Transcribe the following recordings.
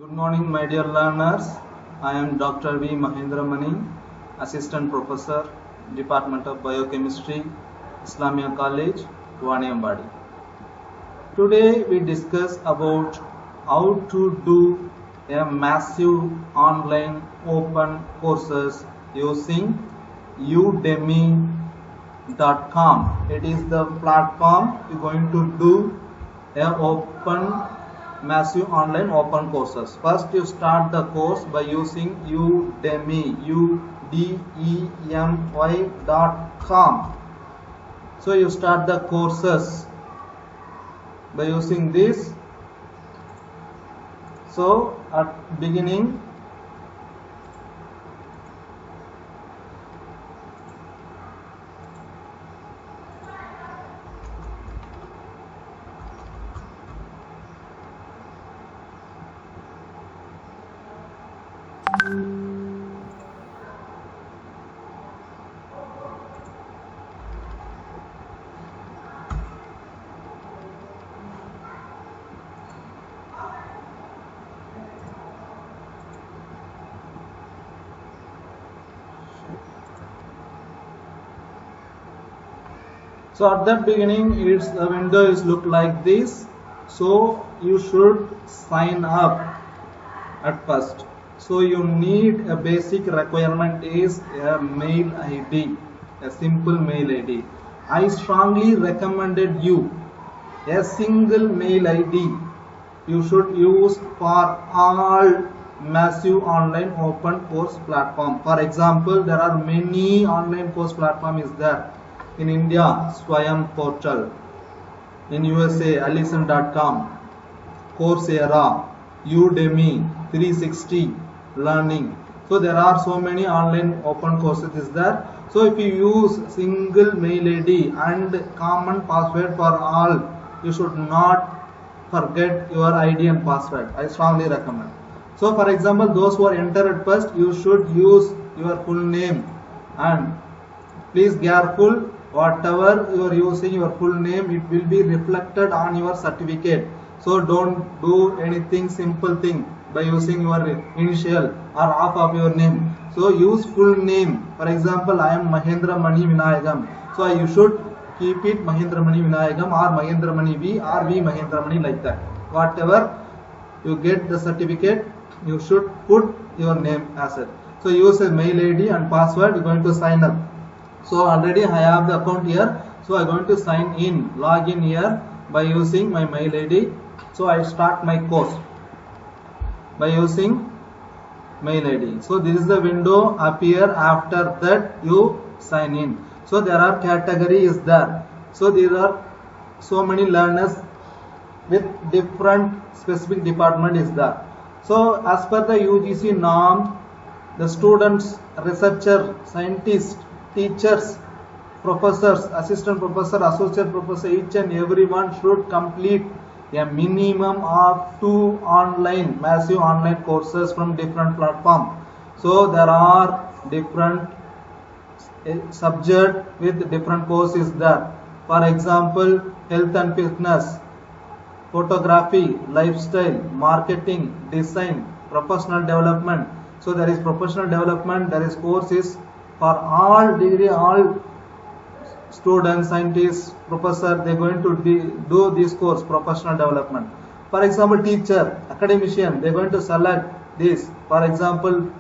Good morning, my dear learners. I am Dr. V. Mahendra Mani, Assistant Professor, Department of Biochemistry, Islamia College, Waniyambadi. Today we discuss about how to do a massive online open courses using Udemy.com. It is the platform you're going to do a massive online open courses. First you start the course by using Udemy, udemy.com. So you start the courses by using this. So at beginning So at that beginning, the window is look like this. So you should sign up at first. So you need a basic requirement is a mail ID, a simple mail ID. I strongly recommended you a single mail ID you should use for all massive online open course platform. For example, there are many online course platform is there. In India, Swayam Portal. In USA, Allison.com, Coursera, Udemy, 360 Learning. So there are so many online open courses is there. So if you use single mail ID and common password for all, you should not forget your ID and password. I strongly recommend. So for example, those who are entered at first, you should use your full name, and please careful, whatever you are using your full name, it will be reflected on your certificate. So don't do anything simple thing by using your initial or half of your name. So use full name. For example, I am Mahendra Mani Vinayagam. So you should keep it Mahendra Mani Vinayagam or Mahendra Mani V or V Mahendra Mani, like that. Whatever you get the certificate, you should put your name as it. So use a mail ID and password. You are going to sign up. So already I have the account here. So I am going to sign in, log in here by using my mail ID. So I start my course by using mail ID. So this is the window appear. After that you sign in. So there are categories there. So there are so many learners with different specific department is there. So as per the UGC norm, the students, researcher, scientists, teachers, professors, assistant professor, associate professor, each and everyone should complete a minimum of 2 massive online courses from different platforms. So there are different subject with different courses there. For example, health and fitness, photography, lifestyle, marketing, design, professional development. So there is professional development, there is courses for all degree, all students, scientists, professor, they are going to do this course, professional development. For example, teacher, academician, they are going to select this. For example,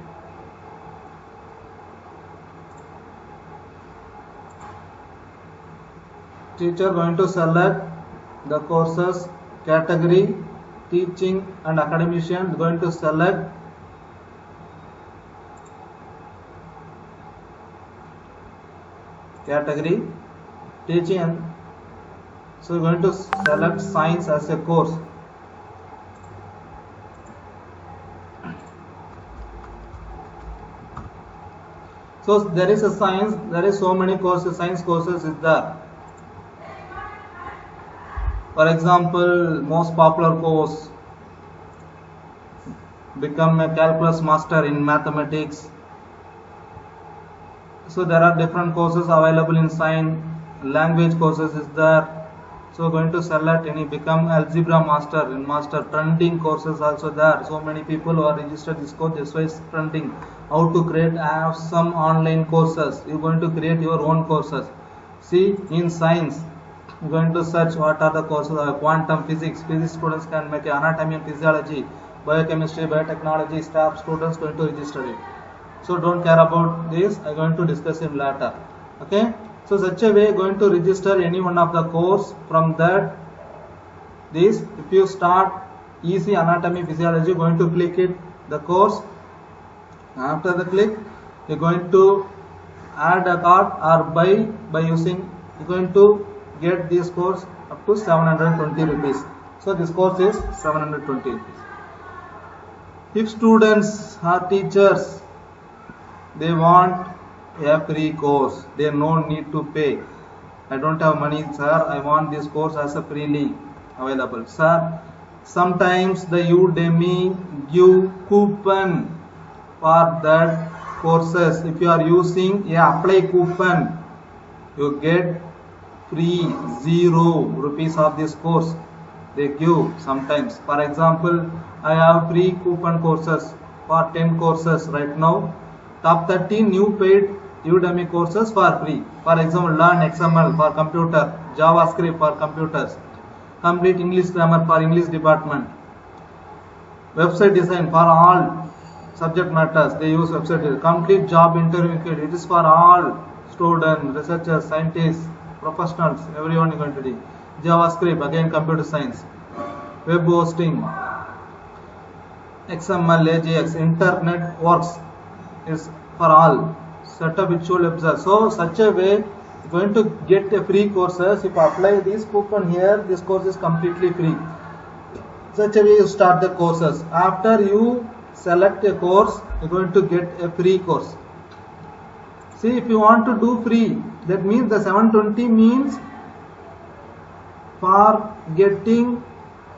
teacher going to select the courses category, teaching and academician going to select category, teaching, and so we are going to select science as a course. So there is a science, there is so many courses, science courses is there. For example, most popular course, become a calculus master in mathematics. So there are different courses available in science. Language courses is there. So going to select any become algebra master in master. Trending courses also there. So many people who are registered this course, that's why it's trending. How to create have some online courses. You're going to create your own courses. See, in science, you're going to search what are the courses. Quantum physics. Physics students can make anatomy and physiology. Biochemistry, biotechnology, staff students going to register it. So don't care about this. I'm going to discuss it later. Okay. So such a way going to register any one of the course. From that, this if you start easy anatomy physiology, going to click it the course. After the click, you're going to add a cart or by using. You're going to get this course up to 720 rupees. So this course is 720 rupees. If students or teachers they want a free course, they no need to pay. I don't have money, sir. I want this course as a freely available, sir. Sometimes the Udemy give coupon for that courses. If you are using a apply coupon, you get free 0 rupees of this course. They give sometimes. For example, I have free coupon courses for 10 courses right now. Top 30 new paid Udemy courses for free. For example, learn XML for computer, JavaScript for computers, complete English grammar for English department, website design for all subject matters. They use website design. Complete job interview kit. It is for all students, researchers, scientists, professionals. Everyone is going to do. JavaScript again computer science, web hosting, XML, AJAX, internet works is for all. Setup visual website. So such a way you're going to get a free courses. If you apply this coupon here, this course is completely free. Such a way you start the courses. After you select a course, you're going to get a free course. See, if you want to do free, that means the 720 means for getting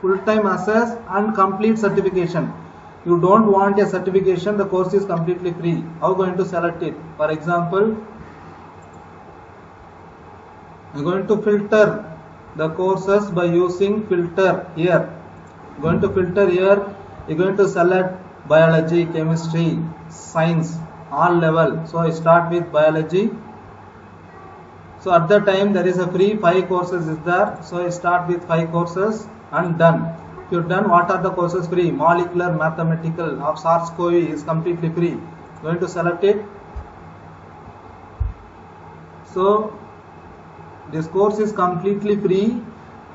full-time access and complete certification. You don't want a certification, the course is completely free. How going to select it? For example, I'm going to filter the courses by using filter here. I'm going to filter here. You're going to select biology, chemistry, science, all level. So I start with biology. So at the time there is a free 5 courses is there. So I start with 5 courses and done. If you've done, what are the courses free? Molecular mathematical of SARS-CoV is completely free. Going to select it. So this course is completely free.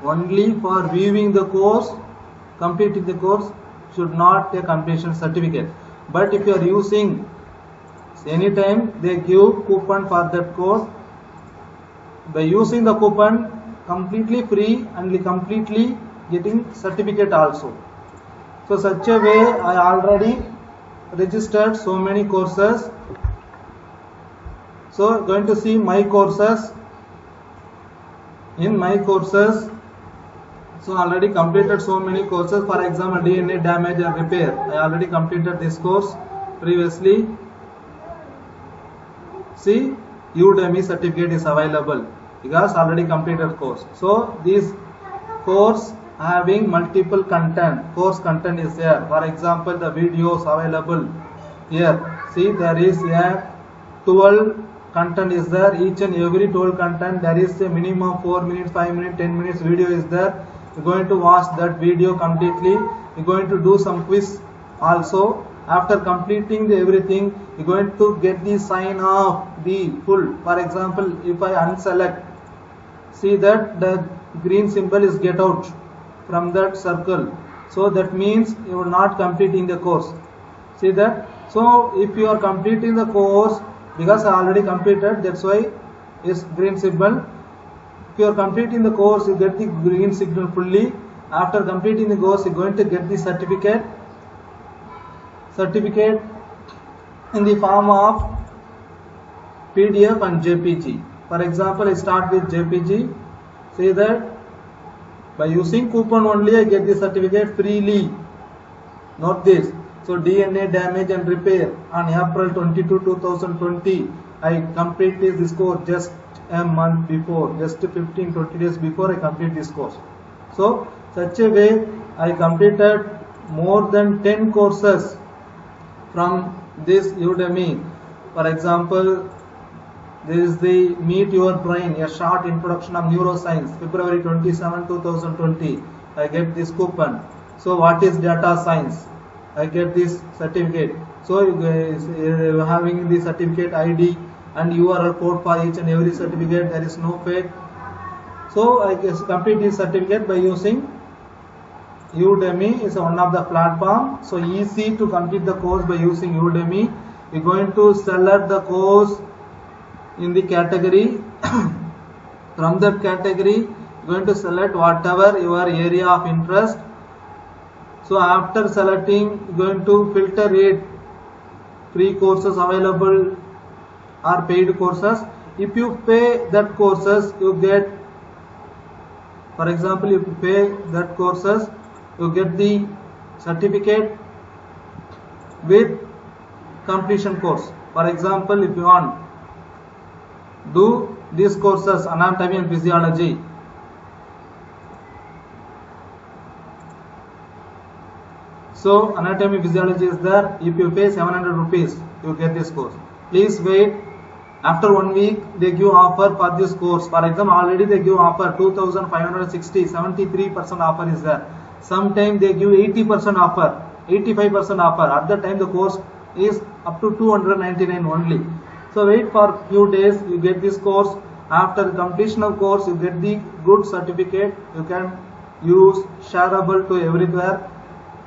Only for viewing the course, completing the course, should not take completion certificate. But if you are using anytime, they give coupon for that course. By using the coupon, completely free and completely getting certificate also. So such a way I already registered so many courses. So going to see my courses. In my courses, so already completed so many courses. For example, DNA damage and repair. I already completed this course previously. See, Udemy certificate is available because already completed course. So this course having multiple content. Course content is there. For example, the videos available here. See, there is a 12 content is there. Each and every 12 content there is a minimum 4 minutes, 5 minutes, 10 minutes video is there. You're going to watch that video completely. You're going to do some quiz also. After completing everything, you're going to get the sign of the full. For example, if I unselect, see that the green symbol is get out from that circle. So that means you are not completing the course. See that? So if you are completing the course, because I already completed, that's why is green symbol. If you are completing the course, you get the green signal fully. After completing the course, you are going to get the certificate in the form of PDF and JPG. For example, I start with JPG. See that by using coupon only I get the certificate freely. Note this. So DNA damage and repair on April 22, 2020, I completed this course just a month before, just 15-20 days before I complete this course. So such a way I completed more than 10 courses from this Udemy. For example, there is the Meet Your Brain, a short introduction of neuroscience, February 27, 2020. I get this coupon. So what is data science? I get this certificate. So you guys having the certificate ID and URL code for each and every certificate. There is no fake. So I guess complete this certificate by using Udemy. Is one of the platform. So easy to complete the course by using Udemy. You're going to select the course in the category. From that category, you're going to select whatever your area of interest. So after selecting, you're going to filter it. Free courses available or paid courses. If you pay that courses, you get, for example, if you pay that courses, you get the certificate with completion course. For example, if you want do these courses, anatomy and physiology, so anatomy physiology is there. If you pay 700 rupees, you get this course. Please wait. After 1 week, they give offer for this course. For example, already they give offer 2560, 73% offer is there. Sometimes they give 80% offer, 85% offer. At the time the course is up to 299 only. So wait for few days, you get this course. After the completion of course, you get the good certificate. You can use, shareable to everywhere.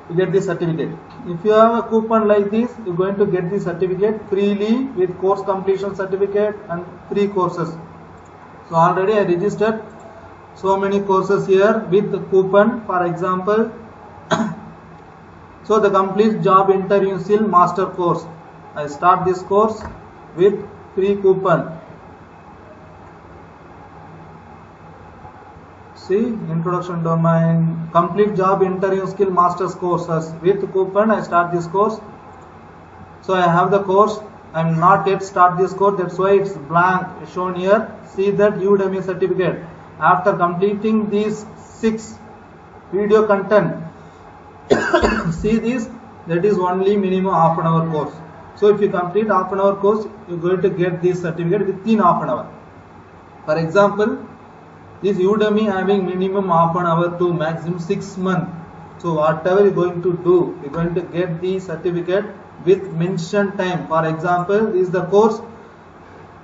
You get the certificate. If you have a coupon like this, you're going to get the certificate freely with course completion certificate and free courses. So already I registered so many courses here with the coupon. For example, so the complete job interview skill master course. I start this course with free coupon. See, introduction domain, complete job interview skill masters courses with coupon. I start this course. So I have the course. I am not yet start this course. That's why it's blank shown here. See that Udemy certificate. After completing these 6 video content, see this. That is only minimum half an hour course. So if you complete half an hour course, you are going to get this certificate within half an hour. For example, this Udemy having minimum half an hour to maximum 6 months. So whatever you are going to do, you are going to get the certificate with mentioned time. For example, this is the course.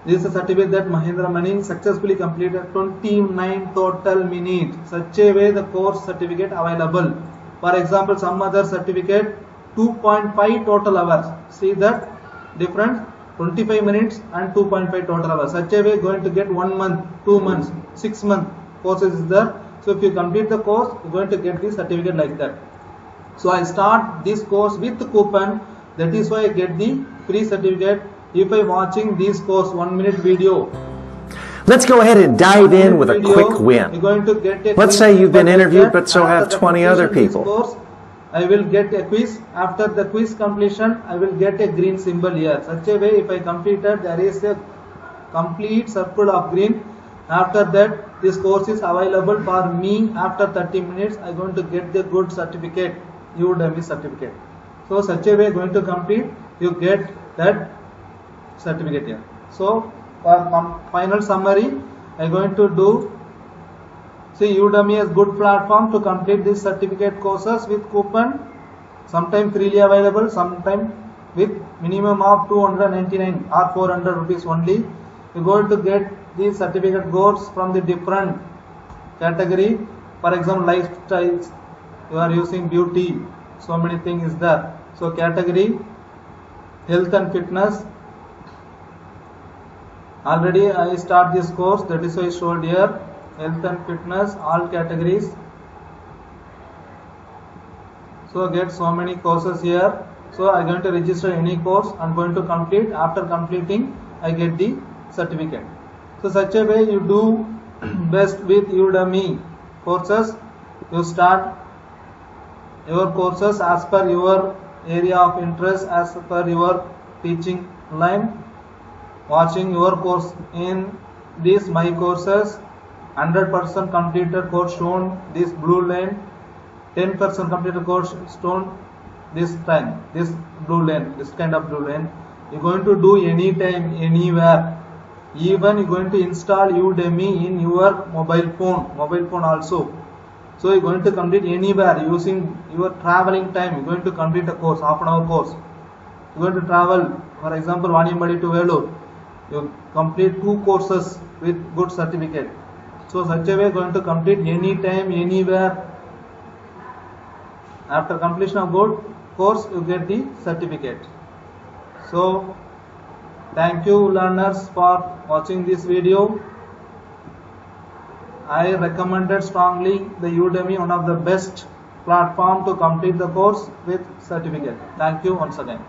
This is a certificate that Mahendra Mani successfully completed 29 total minutes. Such a way the course certificate available. For example, some other certificate 2.5 total hours. See that difference? 25 minutes and 2.5 total hours. Such a way going to get 1 month, 2 months, 6 months courses is there. So if you complete the course, you're going to get the certificate like that. So I start this course with the coupon. That is why I get the free certificate. If I watching this course 1 minute video. Let's go ahead and dive in with a quick win. You're going to get a Let's say you've been interviewed, but so have 20 other people. Course, I will get a quiz. After the quiz completion, I will get a green symbol here. Such a way, if I completed, there is a complete circle of green. After that, this course is available for me. After 30 minutes, I am going to get the good certificate, Udemy certificate. So such a way, going to complete, you get that certificate here. So for final summary, I am going to do. See, Udemy is good platform to complete these certificate courses with coupon. Sometime freely available, sometime with minimum of 299 or 400 rupees only. You are going to get these certificate course from the different category. For example, lifestyles. You are using beauty. So many things is there. So category health and fitness. Already I start this course. That is why I showed here. Health and fitness, all categories. So get so many courses here. So I am going to register any course. I am going to complete. After completing, I get the certificate. So such a way you do best with Udemy courses. You start your courses as per your area of interest, as per your teaching line. Watching your course in these my courses, 100% completed course shown this blue line, 10% completed course shown this time, this blue line, this kind of blue line. You're going to do anytime, anywhere. Even you're going to install Udemy in your mobile phone also. So you're going to complete anywhere using your traveling time. You're going to complete a course, half an hour course. You're going to travel, for example, Vaniyambadi to Vellore. You complete 2 courses with good certificate. So such a way going to complete anytime, anywhere. After completion of good course, you get the certificate. So thank you learners for watching this video. I recommended strongly the Udemy, one of the best platform to complete the course with certificate. Thank you once again.